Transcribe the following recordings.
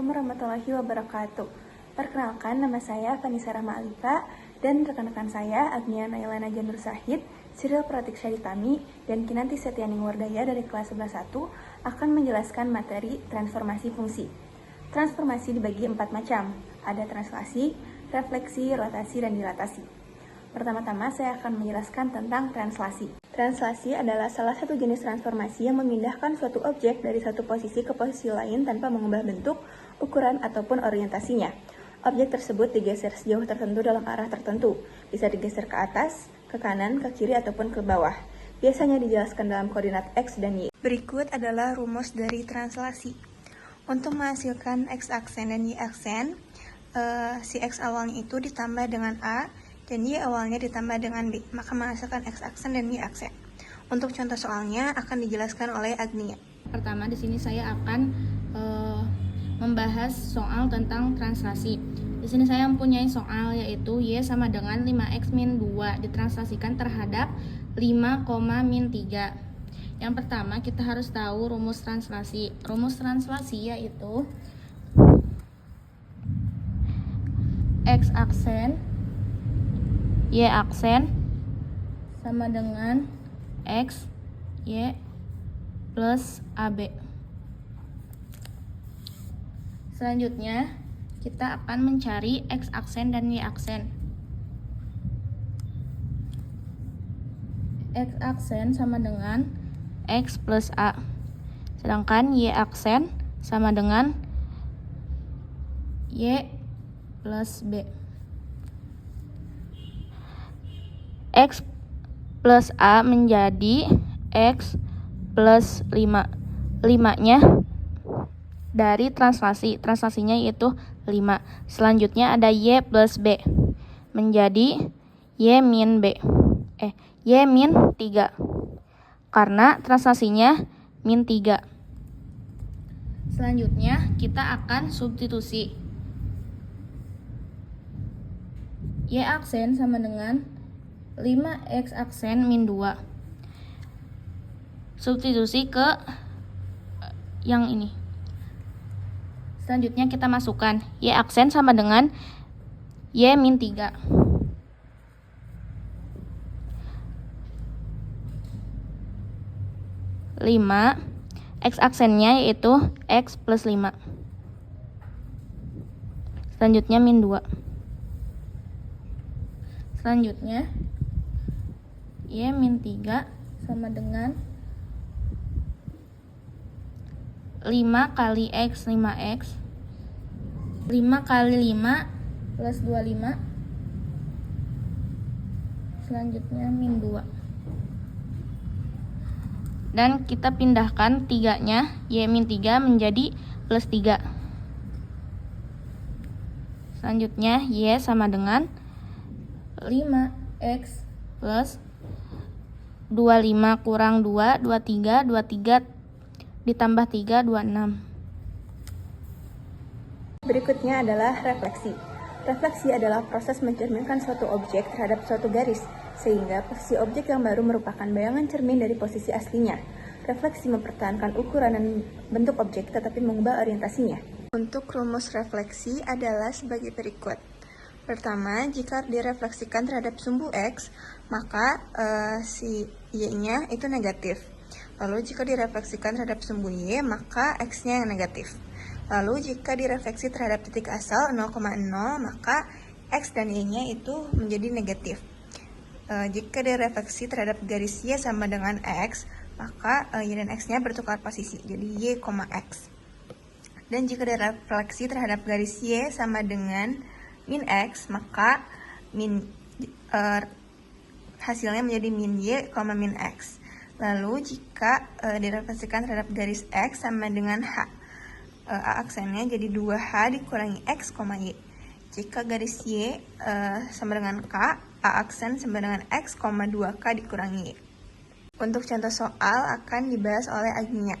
Assalamualaikum warahmatullahi wabarakatuh. Perkenalkan, nama saya Vanessa Rahma Alifa dan rekan-rekan saya Agnia Nailana Janur Sahid, Cyril Pratiksha Ditami, dan Kinanti Setianing Wardaya dari kelas 11.1 akan menjelaskan materi transformasi fungsi. Transformasi dibagi 4 macam, ada translasi, refleksi, rotasi, dan dilatasi. Pertama-tama saya akan menjelaskan tentang translasi. Translasi adalah salah satu jenis transformasi yang memindahkan suatu objek dari satu posisi ke posisi lain tanpa mengubah bentuk, ukuran, ataupun orientasinya. Objek tersebut digeser sejauh tertentu dalam arah tertentu, bisa digeser ke atas, ke kanan, ke kiri, ataupun ke bawah. Biasanya dijelaskan dalam koordinat X dan Y. Berikut adalah rumus dari translasi. Untuk menghasilkan X aksen dan Y aksen, si X awalnya itu ditambah dengan A, dan Y awalnya ditambah dengan B, maka menghasilkan X aksen dan Y aksen. Untuk contoh soalnya akan dijelaskan oleh Agnia. Pertama, di sini saya akan membahas soal tentang translasi. Di sini saya mempunyai soal yaitu Y sama dengan 5X min 2 ditranslasikan terhadap 5, min 3. Yang pertama, kita harus tahu rumus translasi. Rumus translasi yaitu X aksen Y aksen sama dengan X, Y, plus AB. Selanjutnya, kita akan mencari X aksen dan Y aksen. X aksen sama dengan X plus A. Sedangkan Y aksen sama dengan Y plus B. X plus A menjadi X plus 5. 5-nya dari translasi. Translasinya yaitu 5. Selanjutnya ada Y plus B. Menjadi Y min B. Y min 3. Karena translasinya min 3. Selanjutnya kita akan substitusi. Y aksen sama dengan 5X aksen min 2. Substitusi ke yang ini. Selanjutnya kita masukkan Y aksen sama dengan Y min 3. X aksennya yaitu X plus 5. Selanjutnya min 2. Selanjutnya Y min 3 sama dengan 5 kali X 5X. 5 kali 5 plus 25. Selanjutnya min 2. Dan kita pindahkan 3-nya, Y min 3 menjadi plus 3. Selanjutnya Y sama dengan 5X plus 25 kurang 2, 23, 23 ditambah 3, 26. Berikutnya adalah refleksi. Refleksi adalah proses mencerminkan suatu objek terhadap suatu garis, sehingga posisi objek yang baru merupakan bayangan cermin dari posisi aslinya. Refleksi mempertahankan ukuran dan bentuk objek tetapi mengubah orientasinya. Untuk rumus refleksi adalah sebagai berikut. Pertama, jika direfleksikan terhadap sumbu X, maka si Y-nya itu negatif. Lalu jika direfleksikan terhadap sumbu Y, maka X-nya yang negatif. Lalu jika direfleksi terhadap titik asal 0,0, maka X dan Y-nya itu menjadi negatif. Jika direfleksi terhadap garis Y sama dengan X, maka Y dan X-nya bertukar posisi, jadi Y, X. Dan jika direfleksi terhadap garis Y sama dengan min X, maka hasilnya menjadi min Y, min X. Lalu jika direfleksikan terhadap garis X sama dengan H, A aksennya jadi 2H dikurangi X, Y. Jika garis Y sama dengan K, A aksen sama dengan X, 2K dikurangi Y. Untuk contoh soal akan dibahas oleh Agnia.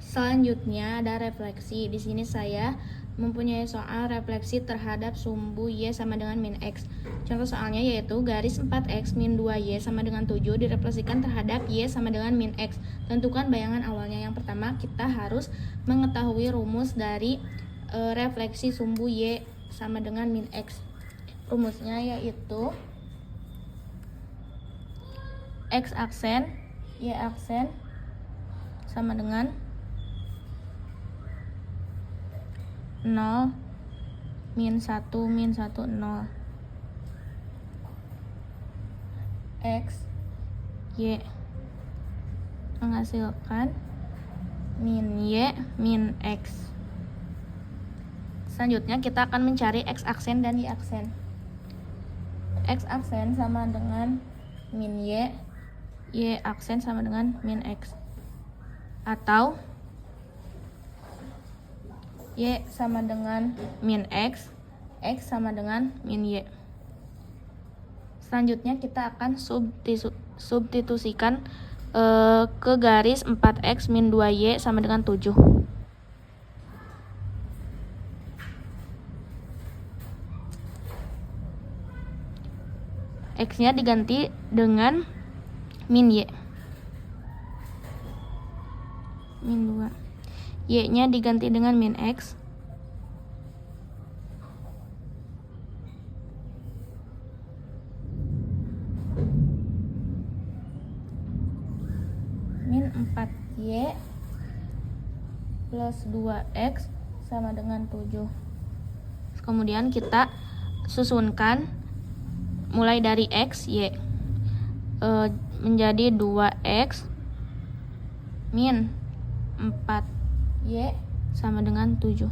Selanjutnya ada refleksi. Di sini saya mempunyai soal refleksi terhadap sumbu Y sama dengan min X. Contoh soalnya yaitu garis 4X min 2Y sama dengan 7 direfleksikan terhadap Y sama dengan min X. Tentukan bayangan awalnya. Yang pertama, kita harus mengetahui rumus dari refleksi sumbu Y sama dengan min X. Rumusnya yaitu X aksen Y aksen sama dengan 0 min 1 min 1 0. X Y menghasilkan min Y min X. Selanjutnya kita akan mencari X aksen dan Y aksen. X aksen sama dengan min Y aksen sama dengan min X. Atau Y sama dengan min X sama dengan min Y. Selanjutnya kita akan substitusikan ke garis 4X min 2Y sama dengan 7. X-nya diganti dengan min Y. Min 2. Y-nya diganti dengan min X. Min 4Y plus 2X sama dengan 7. Kemudian kita susunkan mulai dari X, Y menjadi 2X min 4Y sama dengan 7.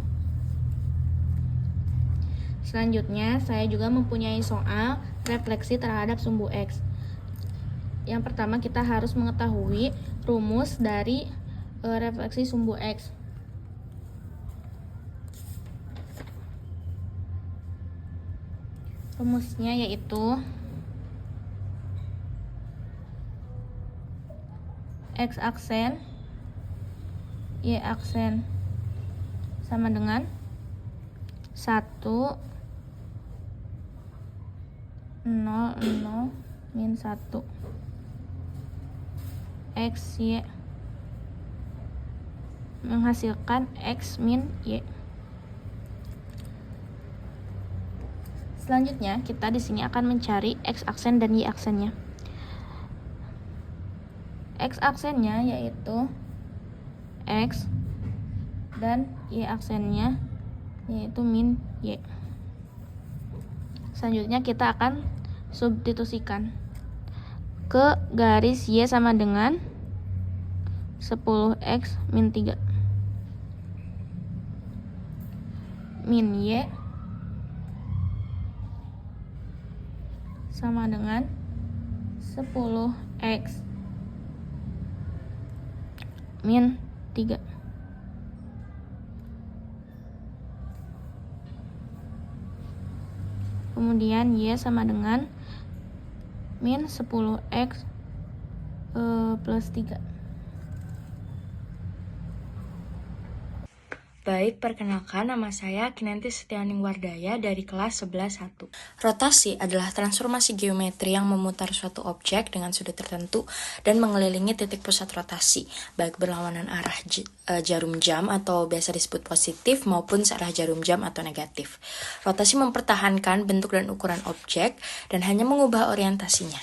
Selanjutnya saya juga mempunyai soal refleksi terhadap sumbu X. Yang pertama kita harus mengetahui rumus dari refleksi sumbu X. Rumusnya yaitu X aksen Y aksen sama dengan 1 0 0 min 1 X Y menghasilkan X min Y. Selanjutnya kita di sini akan mencari X aksen dan Y aksennya. X aksennya yaitu X dan Y aksennya yaitu min Y. Selanjutnya kita akan substitusikan ke garis Y sama dengan 10X min 3 min Y sama dengan 10X min 3. Kemudian Y sama dengan min 10X plus 3. Baik, perkenalkan nama saya Kinanti Setianing Wardaya dari kelas 11-1. Rotasi adalah transformasi geometri yang memutar suatu objek dengan sudut tertentu dan mengelilingi titik pusat rotasi, baik berlawanan arah jarum jam atau biasa disebut positif maupun searah jarum jam atau negatif. Rotasi mempertahankan bentuk dan ukuran objek dan hanya mengubah orientasinya.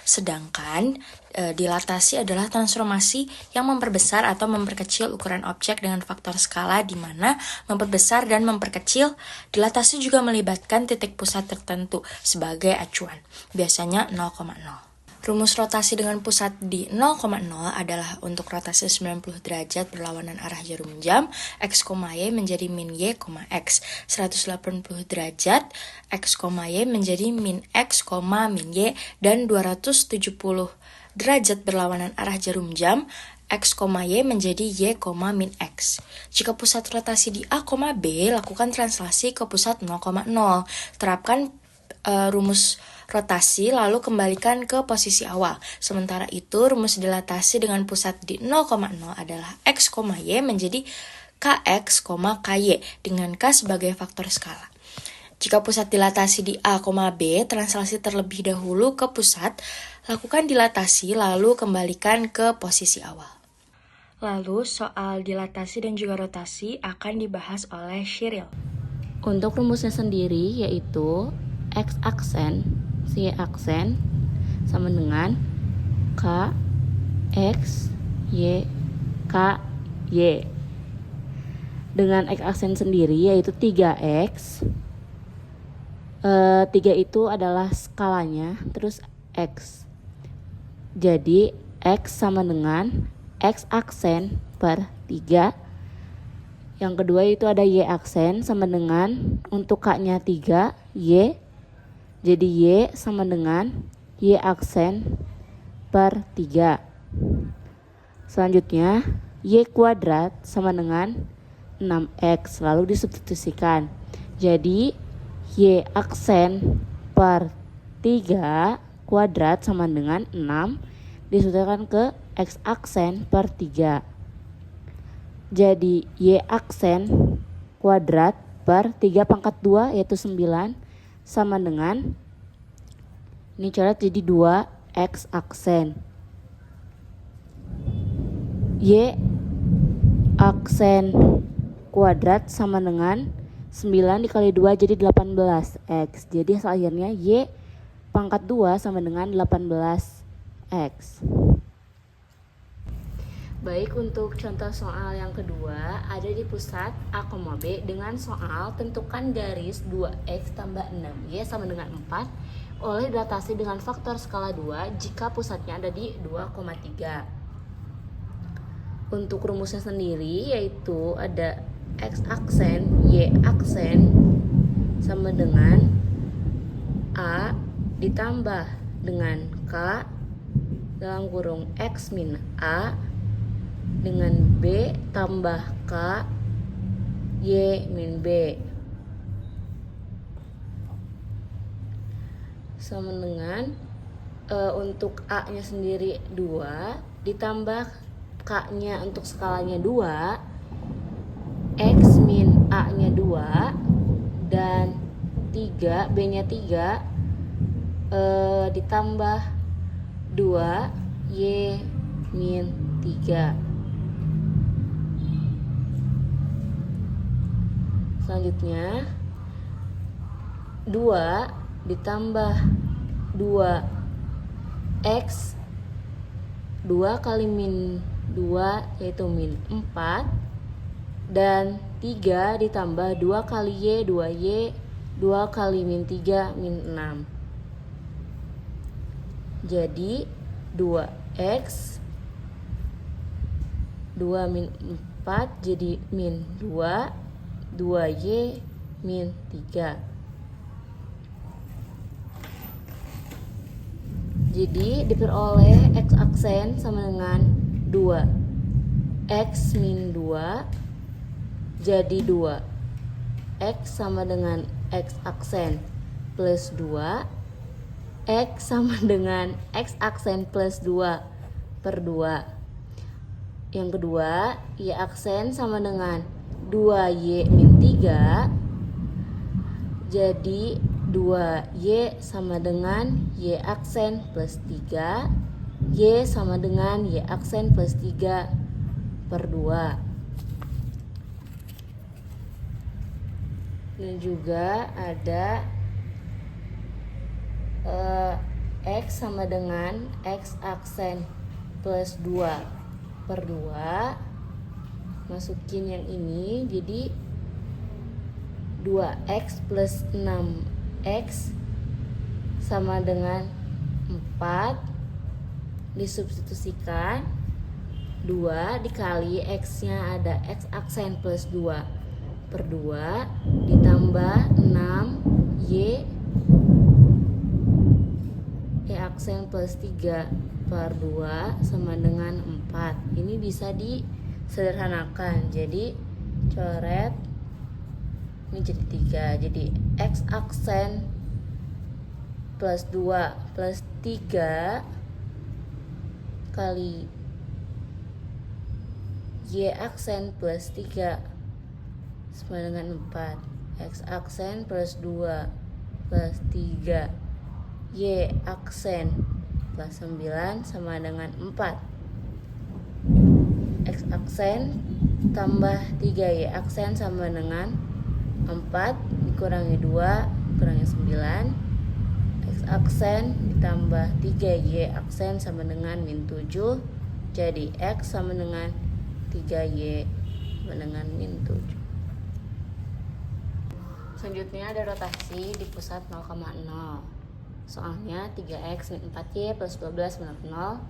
Sedangkan dilatasi adalah transformasi yang memperbesar atau memperkecil ukuran objek dengan faktor skala, di mana memperbesar dan memperkecil dilatasi juga melibatkan titik pusat tertentu sebagai acuan, biasanya 0,0. Rumus rotasi dengan pusat di 0,0 adalah untuk rotasi 90 derajat berlawanan arah jarum jam, X, Y menjadi min Y, X. 180 derajat, X, Y menjadi min X, min Y, dan 270 derajat berlawanan arah jarum jam, X, Y menjadi Y, min X. Jika pusat rotasi di A, B, lakukan translasi ke pusat 0,0. Terapkan rumus rotasi lalu kembalikan ke posisi awal. Sementara itu, rumus dilatasi dengan pusat di 0,0 adalah X, Y menjadi KX, KY dengan K sebagai faktor skala. Jika pusat dilatasi di A, B, translasi terlebih dahulu ke pusat, lakukan dilatasi lalu kembalikan ke posisi awal. Lalu soal dilatasi dan juga rotasi akan dibahas oleh Shiril. Untuk rumusnya sendiri yaitu X aksen, Y aksen sama dengan K, X, Y, K, Y. Dengan X aksen sendiri yaitu 3X. 3 itu adalah skalanya, terus X. Jadi X sama dengan X aksen per 3. Yang kedua itu ada Y aksen sama dengan untuk K-nya 3, Y. Jadi Y sama dengan Y aksen per 3. Selanjutnya Y kuadrat sama dengan 6X, lalu disubstitusikan. Jadi Y aksen per 3 kuadrat sama dengan 6 disubstitusikan ke X aksen per 3. Jadi Y aksen kuadrat per 3 pangkat 2 yaitu 9 sama dengan, ini coret jadi 2X aksen. Y aksen kuadrat sama dengan 9 dikali 2 jadi 18X. Jadi hasil akhirnya Y pangkat 2 sama dengan 18X. Baik, untuk contoh soal yang kedua ada di pusat A, B dengan soal tentukan garis 2X tambah 6Y sama dengan 4 oleh dilatasi dengan faktor skala 2 jika pusatnya ada di 2,3. Untuk rumusnya sendiri yaitu ada X aksen, Y aksen sama dengan A ditambah dengan K dalam kurung X min A dengan B tambah K Y min B sama dengan untuk A nya sendiri 2 ditambah K nya untuk skalanya 2, X min A nya 2 dan 3 B nya 3 ditambah 2 Y min 3. Selanjutnya 2 ditambah 2X 2 kali min 2 yaitu min 4 dan 3 ditambah 2 kali Y 2Y 2 kali min 3 min 6. Jadi 2X 2 min 4 jadi min 2 2Y min 3. Jadi diperoleh X aksen sama dengan 2 X min 2 jadi 2 X sama dengan X aksen plus 2 X sama dengan X aksen plus 2 per 2. Yang kedua Y aksen sama dengan 2Y min 3 jadi 2Y sama dengan Y aksen plus 3 Y sama dengan Y aksen plus 3 per 2. Dan juga ada X sama dengan X aksen plus 2 per 2. Masukin yang ini jadi 2X plus 6X sama dengan 4 disubstitusikan 2 dikali X nya ada X aksen plus 2 per 2 ditambah 6Y Y aksen plus 3 per 2 sama dengan 4. Ini bisa disederhanakan, jadi coret ini jadi 3. Jadi X aksen plus 2 plus 3 kali Y aksen plus 3 sama dengan 4. X aksen plus 2 plus 3 Y aksen plus 9 sama dengan 4. X aksen tambah 3Y aksen sama dengan 4 dikurangi 2 kurangi 9. X aksen ditambah 3Y aksen sama dengan min 7. Jadi X sama dengan 3Y sama dengan min 7. Selanjutnya ada rotasi di pusat 0,0. Soalnya 3X min 4Y plus 12 benar 0.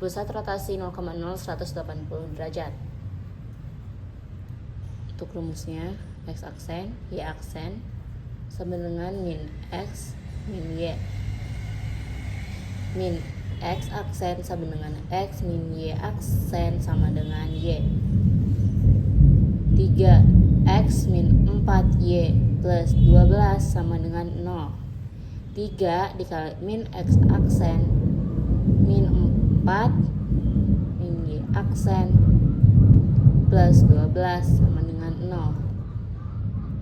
Pusat rotasi 0,0 180 derajat. Untuk rumusnya X aksen, Y aksen sama dengan min X min Y. Min X aksen sama dengan X min Y aksen sama dengan Y. 3X min 4Y plus 12 sama dengan 0. 3 dikali min X aksen min 4 min Y aksen plus 12 sama dengan 0.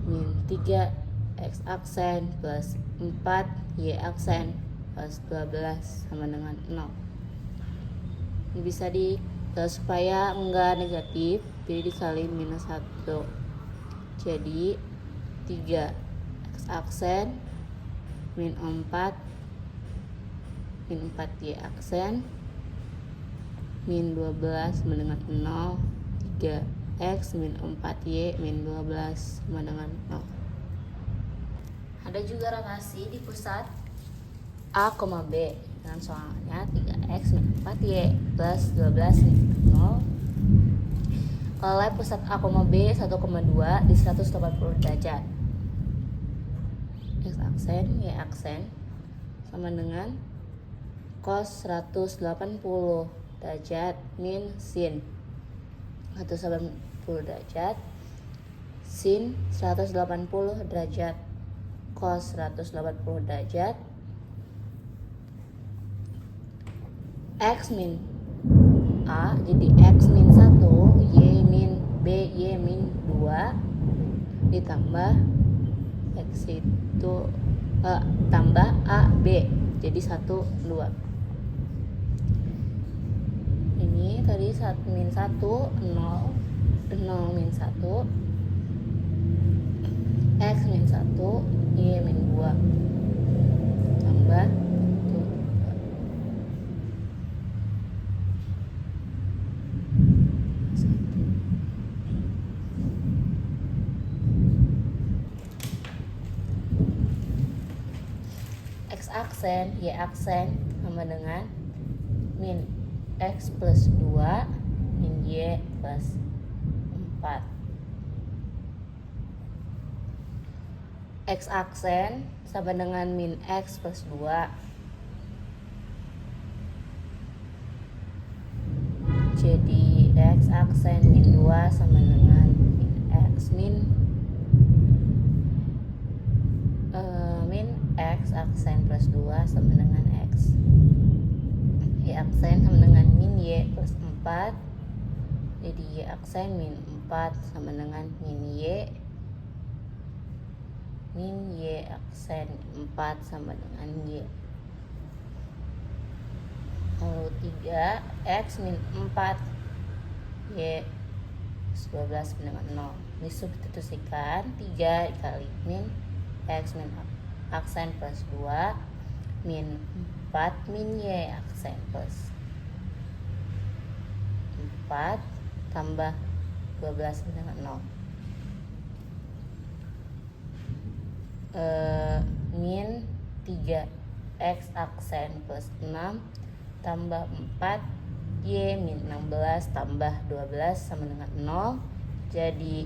Min 3 X aksen plus 4 Y aksen plus 12 sama dengan 0. Ini bisa supaya enggak negatif, jadi dikali minus 1. Jadi 3 X aksen min 4 min 4Y aksen min 12 sama dengan 0. 3X min 4Y min 12 sama dengan 0. Ada juga rotasi di pusat A, B dengan soalnya 3X min 4Y plus 12 min 0 oleh pusat A, B 1,2 di 180 derajat. X aksen, Y aksen sama dengan cos 180 derajat min sin 180 derajat sin 180 derajat cos 180 derajat. X min A jadi X min 1 Y min B Y min 2 ditambah X itu tambah A B jadi 1 2. Ini tadi min 1 0 min 1 X min 1 Y min 2 tambah 1 X aksen Y aksen sama dengan min X plus 2 min Y plus 4. X aksen sama dengan min X plus 2 jadi X aksen min 2 sama dengan min X min X aksen plus 2 sama dengan X. Y aksen sama dengan min Y plus 4 jadi Y aksen min 4 sama dengan min Y aksen 4 sama dengan Y. Lalu 3 X min 4 Y plus 12 sama dengan 0. Disubstitusikan 3 dikali min X min aksen plus 2 min 4 min Y aksen plus 4 tambah 12 dengan 0. Min 3 X aksen plus 6 tambah 4 Y min 16 tambah 12 sama dengan 0. Jadi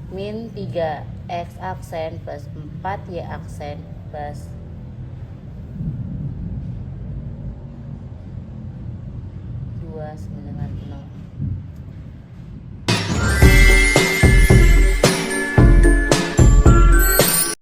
min 3 X aksen plus 4 Y aksen plus 2 sama dengan 0.